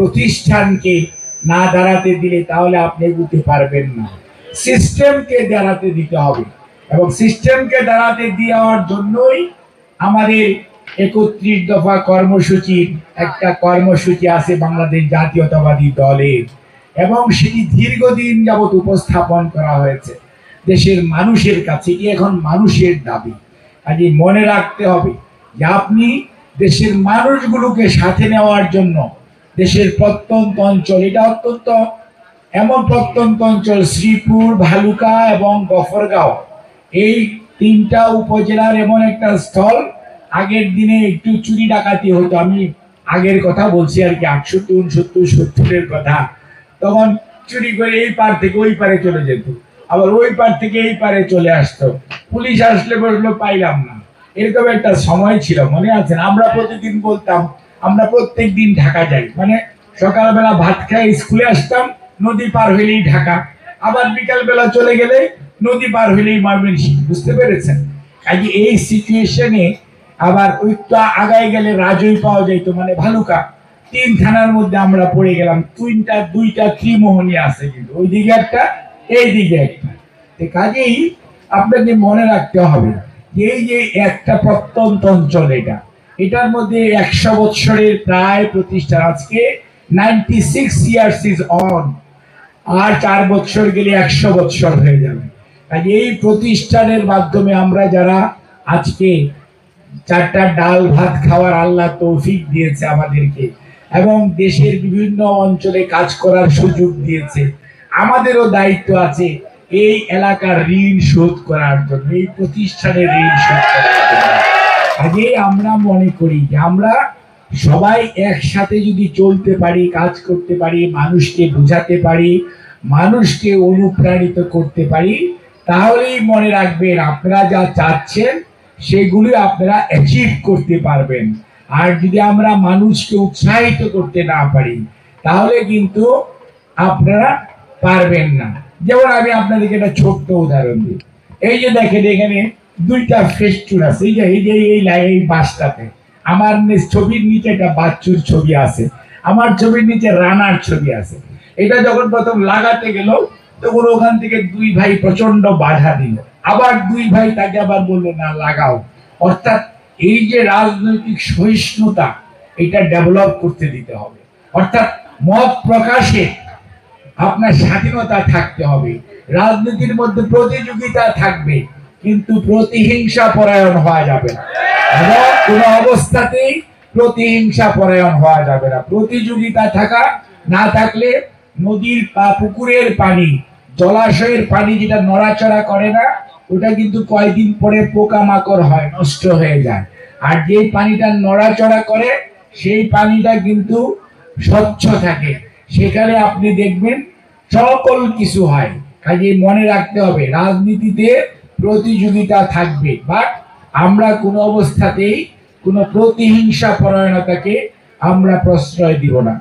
প্রতিষ্ঠানকে না দাঁড়াতে দিলে তাহলে আপনি এগোতে পারবেন না। সিস্টেমকে দাঁড়াতে দিতে হবে, এবং সিস্টেমকে দাঁড়াতে দেওয়ার জন্যই আমাদের 31 দফা কর্মসূচির একটা কর্মসূচি আছে বাংলাদেশ জাতীয়তাবাদী দলের, এবং সেটি দীর্ঘদিন যাবৎ উপস্থাপন করা হয়েছে দেশের মানুষের কাছে। এটি এখন মানুষের দাবি। কাজে মনে রাখতে হবে যে আপনি দেশের মানুষগুলোকে সাথে নেওয়ার জন্য দেশের প্রত্যন্ত অঞ্চল, এটা অত্যন্ত এমন প্রত্যন্ত অঞ্চল, শ্রীপুর, ভালুকা এবং গফরগাঁও, এই 3টা উপজেলার এমন একটা স্থল, আগের দিনে একটু চুরি ডাকাতি হতো, আমি আগের কথা বলছি আর কি, 68, 69, 70-এর কথা। তখন চুরি করে এই পার থেকে ওই পারে চলে যেত, আবার ওই পার থেকে এই পারে চলে আসতো, পুলিশ আসলে বললো পাইলাম না। এরকম একটা সময় ছিল, মনে আছে? আমরা প্রতিদিন বলতাম আমরা প্রত্যেক দিন ঢাকা যাই, মানে সকালবেলা ভাত খাই স্কুলে আসতাম, নদী পার হইলেই ঢাকা, আবার বিকালবেলা চলে গেলে নদী পার হইলেই ময়মনসিংহ। বুঝতে পেরেছেন? কাজে এই সিচুয়েশনে আবার একটু আগায় গেলে রাজই পাওয়া যাইতো, মানে ভালুকা। 3 থানার মধ্যে আমরা পড়ে গেলাম। 2টা ত্রিমোহনী আছে, কিন্তু ওই দিকে একটা, এই দিকে একটা। কাজেই আপনাকে মনে রাখতে হবে এই যে একটা প্রত্যন্ত অঞ্চল, এটার মধ্যে 100 বছরের প্রায় প্রতিষ্ঠান। আজকে 96 years ইজ অন, আর 4 বছর গেলে 100 বছর হয়ে যাবে। কাজে এই প্রতিষ্ঠানের মাধ্যমে আমরা যারা আজকে 4টা ডাল ভাত খাওয়ার আল্লাহ তৌফিক দিয়েছে আমাদেরকে, এবং দেশের বিভিন্ন অঞ্চলে কাজ করার সুযোগ দিয়েছে, আমাদেরও দায়িত্ব আছে এই এলাকার ঋণ শোধ করার জন্য, এই প্রতিষ্ঠানের ঋণ শোধ করার জন্য। আগে আমরা মনে করি যে আমরা সবাই একসাথে যদি চলতে পারি, কাজ করতে পারি, মানুষকে বোঝাতে পারি, মানুষকে অনুপ্রাণিত করতে পারি, তাহলেই মনে রাখবেন আপনারা যা চাচ্ছেন সেগুলি আপনারা অ্যাচিভ করতে পারবেন। আর যদি আমরা মানুষকে উৎসাহিত করতে না পারি তাহলে কিন্তু আপনারা পারবেন না। যেমন আমি আপনাদেরকে একটা ছোট্ট উদাহরণ দিই। এই যে দেখেন এখানে 2টা ফেস্টুন আছে, এই বাসটাতে আমার ছবির নিচে একটা বাচ্চুর ছবি আছে, আমার ছবির নিচে রানার ছবি আছে। এটা যখন প্রথম লাগাতে গেল তখন ওখান থেকে 2 ভাই প্রচন্ড বাধা দিল, আবার 2 ভাই তাকে আবার বললো না লাগাও। অর্থাৎ এই যে রাজনৈতিক সহিষ্ণুতা, এটা ডেভেলপ করতে দিতে হবে। অর্থাৎ মত প্রকাশে আপনার স্বাধীনতা থাকতে হবে, রাজনীতির মধ্যে প্রতিযোগিতা থাকবে, কিন্তু প্রতিহিংসা পরায়ণ হওয়া যাবে না, এবং কোনো অবস্থাতেই প্রতিহিংসা পরায়ণ হওয়া যাবে না। প্রতিযোগিতা থাকা না থাকলে নদীর বা পুকুরের পানি, জলাশয়ের পানি যেটা নড়াচড়া করে না, ওটা কিন্তু কয়েকদিন পরে পোকামাকড় হয়, নষ্ট হয়ে যায়। আর যে পানিটা নড়াচড়া করে সেই পানিটা কিন্তু স্বচ্ছ থাকে, সেখানে আপনি দেখবেন সকল কিছু হয়। কাজে মনে রাখতে হবে রাজনীতিতে প্রতিযোগিতা থাকবে, বাট আমরা কোনো অবস্থাতেই কোনো প্রতিহিংসা পরায়ণতাকে আমরা প্রশ্রয় দিব না।